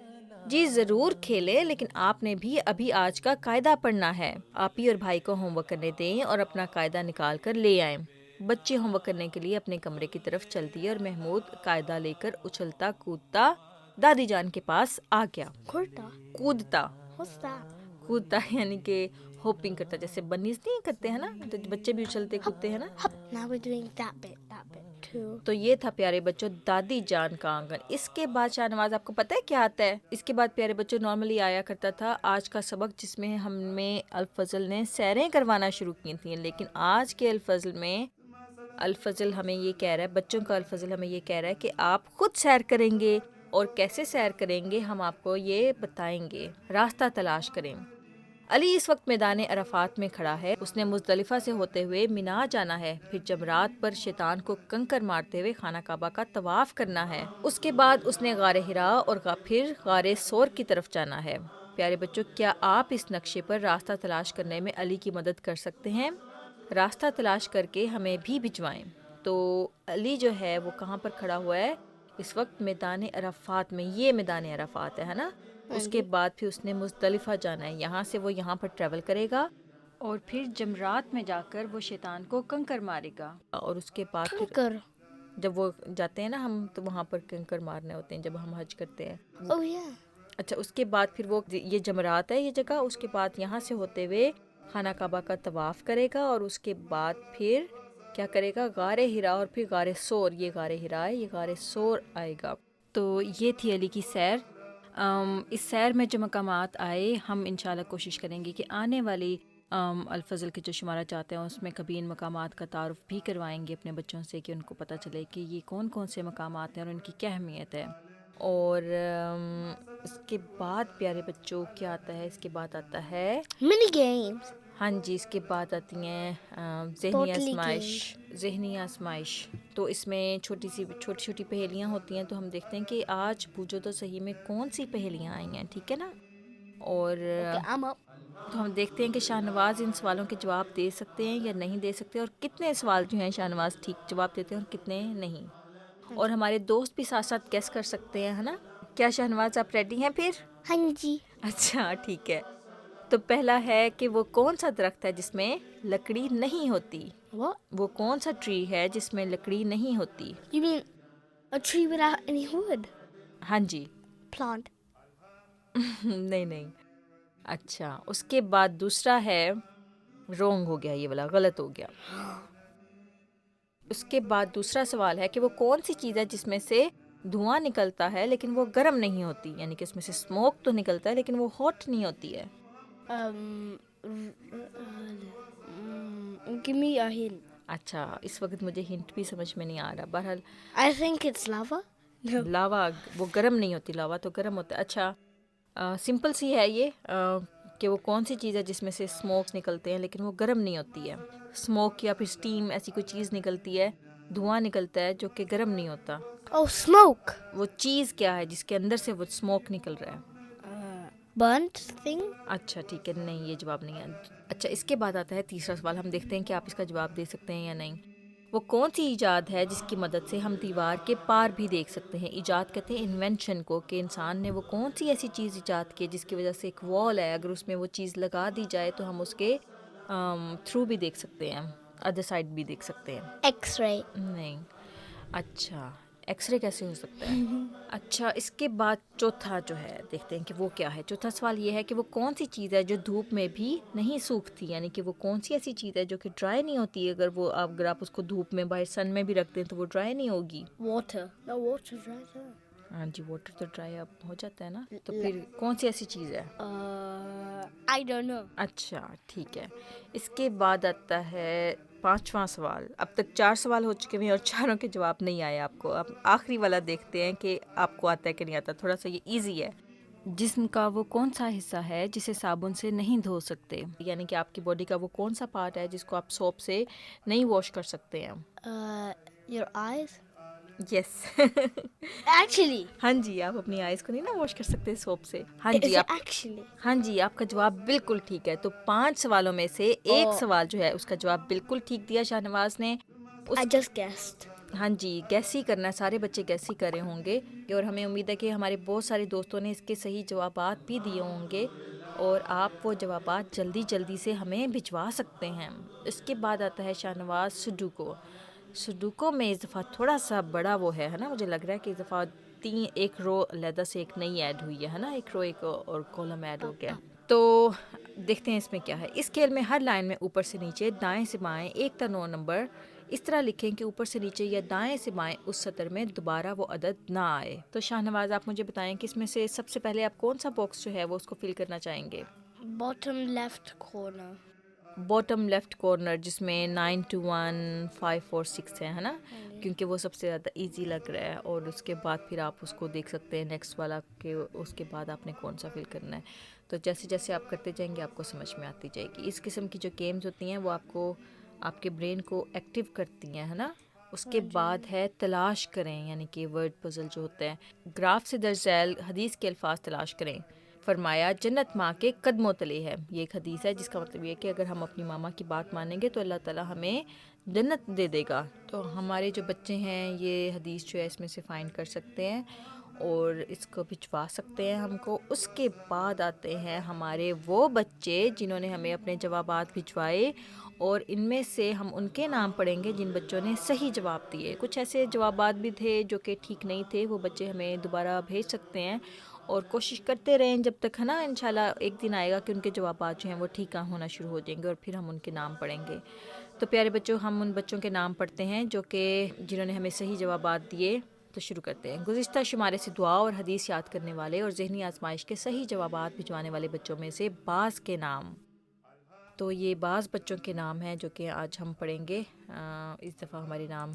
جی ضرور کھیلیں، لیکن آپ نے بھی ابھی آج کا قاعدہ پڑھنا ہے. آپ ہی اور بھائی کو ہوم ورک کرنے دیں اور اپنا قاعدہ نکال کر لے آئیں. بچے ہوم ورک کرنے کے لیے اپنے کمرے کی طرف چل دیے اور محمود قاعدہ لے کر اچھلتا کودتا دادی جان کے پاس آ گیا. کودتا کودتا یعنی کہ ہوپنگ کرتا، جیسے بنیز نہیں کرتے ہیں نا، تو بچے بھی اچھلتے کودتے ہیں نا.
Now we're doing that bit too.
تو یہ تھا پیارے بچوں دادی جان کا آنگن. اس کے بعد شاہ نواز آپ کو پتہ ہے کیا آتا ہے؟ اس کے بعد پیارے بچوں نارملی آیا کرتا تھا آج کا سبق، جس میں ہمیں الفضل نے سیریں کروانا شروع کی تھیں. لیکن آج کے الفضل میں الفضل ہمیں یہ کہہ رہا ہے، بچوں کا الفضل ہمیں یہ کہہ رہا ہے کہ آپ خود سیر کریں گے، اور کیسے سیر کریں گے ہم آپ کو یہ بتائیں گے. راستہ تلاش کریں. علی اس وقت میدان عرفات میں کھڑا ہے. اس نے مزدلفہ سے ہوتے ہوئے مینا جانا ہے، پھر جمرات پر شیطان کو کنکر مارتے ہوئے خانہ کعبہ کا طواف کرنا ہے. اس کے بعد اس نے غار حرا اور پھر غار ثور کی طرف جانا ہے. پیارے بچوں، کیا آپ اس نقشے پر راستہ تلاش کرنے میں علی کی مدد کر سکتے ہیں؟ راستہ تلاش کر کے ہمیں بھی بھجوائیں. تو علی جو ہے وہ کہاں پر کھڑا ہوا ہے اس وقت؟ میدان عرفات میں. یہ میدان عرفات ہے نا. اس کے بعد پھر اس نے مزدلفہ جانا ہے. یہاں سے وہ یہاں پر ٹریول کرے گا اور پھر جمرات میں جا کر وہ شیطان کو کنکر مارے گا. اور اس کے بعد پھر جب وہ جاتے ہیں نا ہم، تو وہاں پر کنکر مارنے ہوتے ہیں جب ہم حج کرتے ہیں.
Oh yeah.
اچھا، اس کے بعد پھر وہ یہ جمرات ہے یہ جگہ. اس کے بعد یہاں سے ہوتے ہوئے خانہ کعبہ کا طواف کرے گا، اور اس کے بعد پھر کیا کرے گا؟ غار حرا اور پھر غار ثور. یہ غار حرا ہے، یہ غار ثور آئے گا. تو یہ تھی علی کی سیر. اس سیر میں جو مقامات آئے، ہم انشاءاللہ کوشش کریں گے کہ آنے والی الفضل کے جو شمارہ چاہتے ہیں اس میں کبھی ان مقامات کا تعارف بھی کروائیں گے اپنے بچوں سے، کہ ان کو پتہ چلے کہ یہ کون کون سے مقامات ہیں اور ان کی کیا اہمیت ہے. اور اس کے بعد پیارے بچوں کیا آتا ہے؟ اس کے بعد آتا ہے
Mini games.
ہاں جی، اس کے بعد آتی ہیں ذہنی آزمائش. تو اس میں چھوٹی چھوٹی پہیلیاں ہوتی ہیں. تو ہم دیکھتے ہیں کہ آج پوچھو تو صحیح میں کون سی پہیلیاں آئی ہیں، ٹھیک ہے نا. اور
I'm up.
تو ہم دیکھتے ہیں کہ شاہ نواز ان سوالوں کے جواب دے سکتے ہیں یا نہیں دے سکتے، اور کتنے سوال جو ہیں شاہ نواز ٹھیک جواب دیتے ہیں اور کتنے نہیں. اور ہمارے دوست بھی ساتھ ساتھ گیس کر سکتے ہیں، ہے نا. کیا شاہ نواز آپ ریڈی ہیں پھر؟
ہاں جی.
اچھا ٹھیک ہے. تو پہلا ہے کہ وہ کون سا درخت ہے جس میں لکڑی نہیں ہوتی؟
What?
وہ کون سا ٹری ہے جس میں لکڑی نہیں ہوتی؟
You mean a tree without any wood?
ہاں جی.
Plant.
نہیں. اچھا، اس کے بعد دوسرا ہے، رونگ ہو گیا یہ والا، غلط ہو گیا. اس کے بعد دوسرا سوال ہے کہ وہ کون سی چیز ہے جس میں سے دھواں نکلتا ہے لیکن وہ گرم نہیں ہوتی؟ یعنی کہ اس میں سے اسموک تو نکلتا ہے لیکن وہ ہاٹ نہیں ہوتی ہے.
Give me a hint.
اچھا، اس وقت مجھے ہنٹ بھی سمجھ میں نہیں آ رہا. بہرحال
I think it's lava. No.
لاوا، وہ گرم نہیں ہوتی. لاوا تو گرم ہوتا ہے. اچھا، سمپل سی ہے یہ کہ وہ کون سی چیز ہے جس میں سے اسموکس نکلتے ہیں لیکن وہ گرم نہیں ہوتی ہے. اسموک یا پھر اسٹیم، ایسی کوئی چیز نکلتی ہے، دھواں نکلتا ہے جو کہ گرم نہیں ہوتا.
Oh, smoke.
وہ چیز کیا ہے جس کے اندر سے وہ اسموک نکل رہا ہے؟
Burnt thing.
اچھا ٹھیک ہے، نہیں یہ جواب نہیں ہے. اچھا، اس کے بعد آتا ہے تیسرا سوال. ہم دیکھتے ہیں کہ آپ اس کا جواب دے سکتے ہیں یا نہیں. وہ کون سی ایجاد ہے جس کی مدد سے ہم دیوار کے پار بھی دیکھ سکتے ہیں؟ ایجاد کہتے ہیں انوینشن کو، کہ انسان نے وہ کون سی ایسی چیز ایجاد کی جس کی وجہ سے ایک وال ہے، اگر اس میں وہ چیز لگا دی جائے تو ہم اس کے تھرو بھی دیکھ سکتے ہیں، ادر سائڈ بھی دیکھ سکتے ہیں.
X-ray.
نہیں. اچھا، ایکس رے کیسے ہو سکتا ہے؟ اچھا، اس کے بعد چوتھا جو ہے دیکھتے ہیں کہ وہ کیا ہے. چوتھا سوال یہ ہے کہ وہ کون سی چیز ہے جو دھوپ میں بھی نہیں سوکھتی؟ یعنی کہ وہ کون سی ایسی چیز ہے جو کہ ڈرائی نہیں ہوتی؟ اگر آپ اس کو دھوپ میں باہر سن میں بھی رکھ دیں تو وہ ڈرائی نہیں ہوگی.
Water. No, water dries up.
ہاں جی، واٹر تو ڈرائی اب ہو جاتا ہے نا. تو پھر کون سی ایسی چیز ہے؟
I don't know.
اچھا ٹھیک ہے. اس کے بعد آتا ہے پانچواں سوال. اب تک 4 سوال ہو چکے ہیں اور چاروں کے جواب نہیں آئے آپ کو. اب آخری والا دیکھتے ہیں کہ آپ کو آتا ہے کہ نہیں آتا. تھوڑا سا یہ ایزی ہے. جسم کا وہ کون سا حصہ ہے جسے صابن سے نہیں دھو سکتے؟ یعنی کہ آپ کی باڈی کا وہ کون سا پارٹ ہے جس کو آپ سوپ سے نہیں واش کر سکتے ہیں؟
Your eyes.
Yes
Actually.
ہاں جی، آپ اپنی آئیز کو نہیں نا واش کر سکتے سوپ سے. ہاں
Is
جی
it
آپ
actually?
ہاں جی آپ کا جواب بالکل ٹھیک ہے. تو 5 سوالوں میں سے ایک سوال جو ہے اس کا جواب بالکل ٹھیک دیا شاہ نواز نے.
I just guessed.
ہاں جی گیس ہی کرنا ہے, سارے بچے گیس ہی کر رہے ہوں گے, اور ہمیں امید ہے کہ ہمارے بہت سارے دوستوں نے اس کے صحیح جوابات بھی دیے ہوں گے, اور آپ وہ جوابات جلدی جلدی سے ہمیں بھجوا سکتے ہیں. اس کے بعد آتا ہے شاہ نواز سڈوکو. سڈوکو میں اس دفعہ تھوڑا سا بڑا وہ ہے نا, مجھے لگ رہا ہے کہ اس دفعہ ایک رو علیحدہ سے ایک نئی ایڈ ہوئی ہے نا, ایک رو ایک اور کالم ایڈ ہو گیا. تو دیکھتے ہیں اس میں کیا ہے. اس کھیل میں ہر لائن میں اوپر سے نیچے دائیں سے بائیں 1 تا 9 نمبر اس طرح لکھیں کہ اوپر سے نیچے یا دائیں سے بائیں اس سطر میں دوبارہ وہ عدد نہ آئے. تو شاہ نواز آپ مجھے بتائیں کہ اس میں سے سب سے پہلے آپ کون سا باکس جو ہے وہ اس کو فل کرنا چاہیں گے؟
Bottom left corner.
Bottom left corner, جس میں 9 2 1 5 4 6 ہے نا, کیونکہ وہ سب سے زیادہ ایزی لگ رہا ہے. اور اس کے بعد پھر آپ اس کو دیکھ سکتے ہیں نیکسٹ والا کہ اس کے بعد آپ نے کون سا فل کرنا ہے. تو جیسے جیسے آپ کرتے جائیں گے آپ کو سمجھ میں آتی جائے گی. اس قسم کی جو گیمز ہوتی ہیں وہ آپ کو آپ کے برین کو ایکٹیو کرتی ہیں, ہے نا. اس کے بعد ہے تلاش کریں, یعنی کہ ورڈ پزل جو ہوتا ہے. گراف سے درج ذیل حدیث کے الفاظ تلاش کریں. فرمایا جنت ماں کے قدموں تلے ہے. یہ ایک حدیث ہے جس کا مطلب یہ ہے کہ اگر ہم اپنی ماما کی بات مانیں گے تو اللہ تعالیٰ ہمیں جنت دے دے گا. تو ہمارے جو بچے ہیں یہ حدیث جو ہے اس میں سے فائنڈ کر سکتے ہیں اور اس کو بھجوا سکتے ہیں ہم کو. اس کے بعد آتے ہیں ہمارے وہ بچے جنہوں نے ہمیں اپنے جوابات بھجوائے, اور ان میں سے ہم ان کے نام پڑھیں گے جن بچوں نے صحیح جواب دیے. کچھ ایسے جوابات بھی تھے جو کہ ٹھیک نہیں تھے, وہ بچے ہمیں دوبارہ بھیج سکتے ہیں, اور کوشش کرتے رہیں جب تک, ہے نا. انشاءاللہ ایک دن آئے گا کہ ان کے جوابات جو ہیں وہ ٹھیک ہونا شروع ہو جائیں گے, اور پھر ہم ان کے نام پڑھیں گے. تو پیارے بچوں, ہم ان بچوں کے نام پڑھتے ہیں جو کہ جنہوں نے ہمیں صحیح جوابات دیے. تو شروع کرتے ہیں. گزشتہ شمارے سے دعا اور حدیث یاد کرنے والے اور ذہنی آزمائش کے صحیح جوابات بھجوانے والے بچوں میں سے بعض کے نام. تو یہ بعض بچوں کے نام ہیں جو کہ آج ہم پڑھیں گے. اس دفعہ ہمارے نام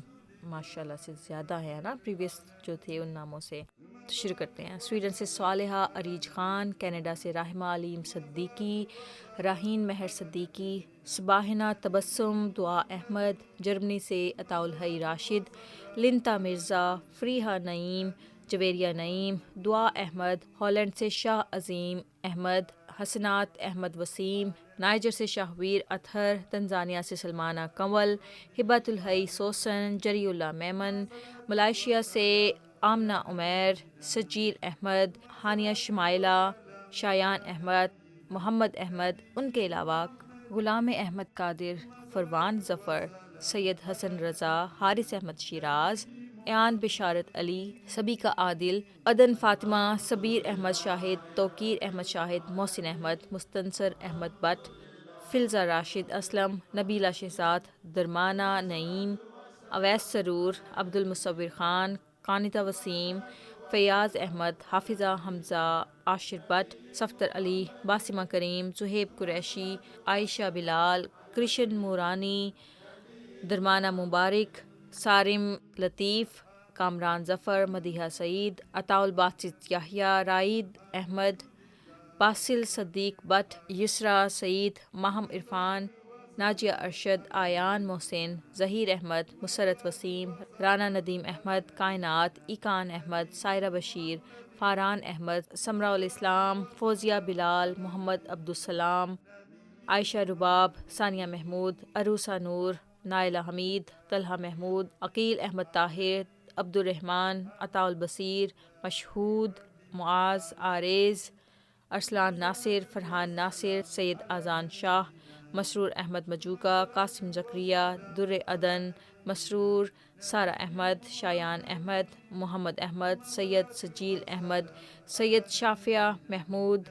ماشاء اللہ سے زیادہ ہے نا پریویس جو تھے ان ناموں سے. تو شروع کرتے ہیں. سویڈن سے صالحہ اریج خان, کینیڈا سے راحمہ علیم صدیقی, راہین مہر صدیقی, صباحنہ تبسم دعا احمد, جرمنی سے عطاء الحی راشد, لنتا مرزا, فریحہ نعیم, جویریہ نعیم, دعا احمد, ہالینڈ سے شاہ عظیم احمد, حسنات احمد وسیم, نائجر سے شاہویر اطہر, تنزانیہ سے سلمانہ کنول, ہبت الحی سوسن, جری اللہ میمن, ملائیشیا سے آمنہ عمیر, سجیر احمد, ہانیہ شمائلہ, شایان احمد, محمد احمد. ان کے علاوہ غلام احمد قادر, فروان ظفر, سید حسن رضا, حارث احمد شیراز, ایان بشارت علی, سبیکہ عادل, عدن فاطمہ, صبیر احمد شاہد, توقیر احمد شاہد, محسن احمد, مستنصر احمد بٹ, فلزہ راشد اسلم, نبیلہ شہزاد, درمانہ نعیم, اویس سرور, عبد المصور خان, قانتہ وسیم, فیاض احمد, حافظہ حمزہ, عاشر بٹ, صفدر علی, باسمہ کریم, زہیب قریشی, عائشہ بلال, کرشن مورانی, درمانہ مبارک, سارم لطیف, کامران ظفر, مدیحہ سعید, عطاء الباسط یحییٰ, رائد احمد, باسل صدیق بٹ, یسریٰ سعید, ماہم عرفان, ناجیہ ارشد, آیان محسن, ظہیر احمد, مسرت وسیم, رانا ندیم احمد, کائنات, ایکان احمد, سائرہ بشیر, فاران احمد, سمراء الاسلام, فوزیہ بلال, محمد عبدالسلام, عائشہ رباب, ثانیہ محمود, عروسہ نور, نائلہ حمید, طلحہ محمود, عقیل احمد طاہر, عبد الرحمن, عطاء البصیر, مشہود, معاذ عارض, ارسلان ناصر, فرحان ناصر, سید اذان شاہ, مسرور احمد مجوکا, قاسم زکریا, در عدن, مسرور, سارہ احمد, شایان احمد, محمد احمد, سید سجیل احمد, سید شافیہ محمود,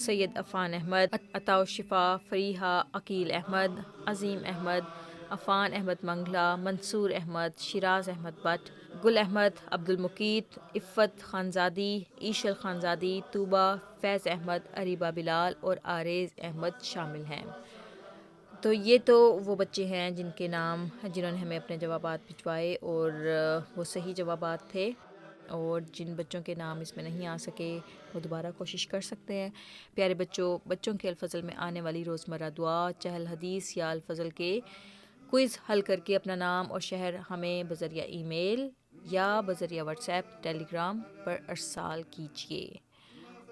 سید عفان احمد, عطاء الشفا, فریحہ, عقیل احمد, عظیم احمد, عفان احمد منگلہ, منصور احمد, شیراز احمد بٹ, گل احمد, عبد المقیت, عفت خانزادی, ایشل خانزادی, طوبہ, فیض احمد, اریبہ بلال اور آریز احمد شامل ہیں. تو یہ تو وہ بچے ہیں جن کے نام جنہوں نے ہمیں اپنے جوابات بھجوائے اور وہ صحیح جوابات تھے. اور جن بچوں کے نام اس میں نہیں آ سکے وہ دوبارہ کوشش کر سکتے ہیں. پیارے بچوں کے الفضل میں آنے والی روزمرہ دعا, چہل حدیث یا الفضل کے کوئز حل کر کے اپنا نام اور شہر ہمیں بذریعہ ای میل یا بذریعہ واٹس ایپ ٹیلی گرام پر ارسال کیجیے.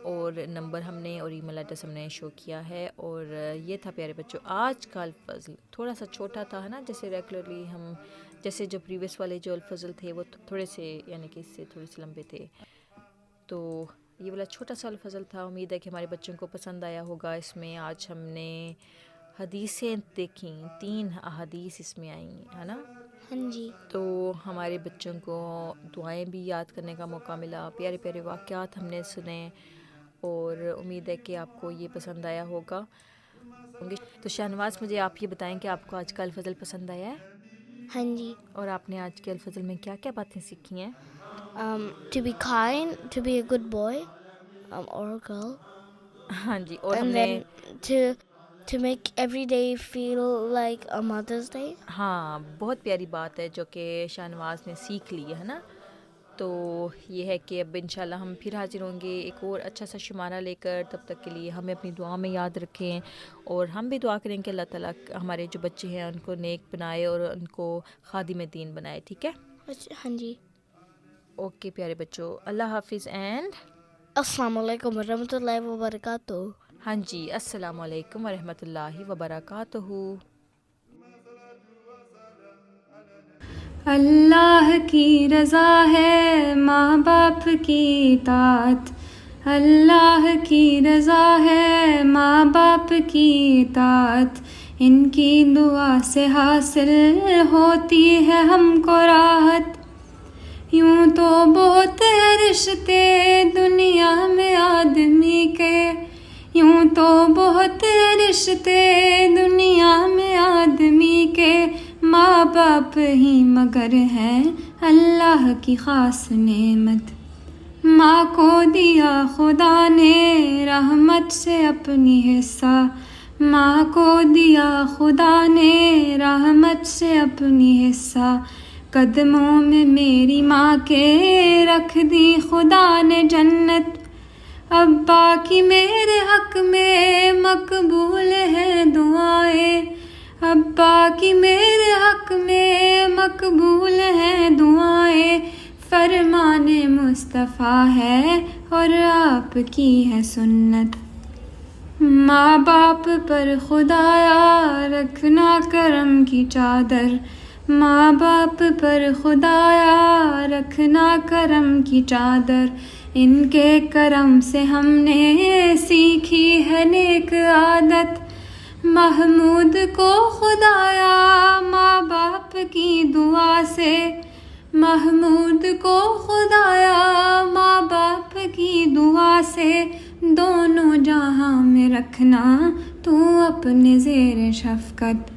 اور نمبر ہم نے اور ای میل ایڈریس ہم نے شو کیا ہے. اور یہ تھا پیارے بچوں آج کا الفضل. تھوڑا سا چھوٹا تھا ہے نا, جیسے ریگولرلی ہم جیسے جو پریویس والے جو الفضل تھے وہ تھوڑے سے یعنی کہ اس سے تھوڑے سے لمبے تھے. تو یہ والا چھوٹا سا الفضل تھا. امید ہے کہ ہمارے بچوں کو پسند آیا ہوگا. اس میں آج ہم نے حدیثیں دیکھیں, 3 احادیث اس میں آئیں ہے نا.
ہاں جی.
تو ہمارے بچوں کو دعائیں بھی یاد کرنے کا موقع ملا, پیارے پیارے واقعات ہم نے سنے, اور امید ہے کہ آپ کو یہ پسند آیا ہوگا. تو شاہنواز مجھے آپ یہ بتائیں کہ آپ کو آج کا الفضل پسند آیا ہے؟
ہاں جی.
اور آپ نے آج کے الفضل میں کیا کیا باتیں سیکھی ہیں؟
To be kind, to be a good boy or a girl.
ہاں جی. اور ہم
And
نے
then to make every day feel like a Mother's Day.
ہاں بہت پیاری بات ہے جو کہ شاہنواز نے سیکھ لی ہے نا. تو یہ ہے کہ اب انشاءاللہ ہم پھر حاضر ہوں گے ایک اور اچھا سا شمارہ لے کر. تب تک کے لیے ہمیں اپنی دعا میں یاد رکھیں, اور ہم بھی دعا کریں کہ اللہ تعالیٰ ہمارے جو بچے ہیں ان کو نیک بنائے اور ان کو خادم دین بنائے. ٹھیک ہے.
ہاں جی.
اوکے پیارے بچوں, اللہ حافظ اینڈ
السلام علیکم ورحمۃ اللہ وبرکاتہ.
ہاں جی, السلام علیکم ورحمۃ اللہ وبرکاتہ.
اللہ کی رضا ہے ماں باپ کی اطاعت, اللہ کی رضا ہے ماں باپ کی اطاعت, ان کی دعا سے حاصل ہوتی ہے ہم کو راحت. یوں تو بہت ہے رشتے دنیا میں آدمی کے, یوں تو بہت ہے رشتے دنیا میں آدمی کے, ماں باپ ہی مگر ہیں اللہ کی خاص نعمت. ماں کو دیا خدا نے رحمت سے اپنی حصہ, ماں کو دیا خدا نے رحمت سے اپنی حصہ, قدموں میں میری ماں کے رکھ دی خدا نے جنت. ابا کی میرے حق میں مقبول ہے دعائیں, ابا کی میرے حق میں مقبول ہے دعائیں, فرمان مصطفیٰ ہے اور آپ کی ہے سنت. ماں باپ پر خدایا رکھنا کرم کی چادر, ماں باپ پر خدایا رکھنا کرم کی چادر, ان کے کرم سے ہم نے سیکھی ہے نیک عادت. محمود کو خدایا ماں باپ کی دعا سے, محمود کو خدایا ماں باپ کی دعا سے, دونوں جہاں میں رکھنا تو اپنے زیر شفقت.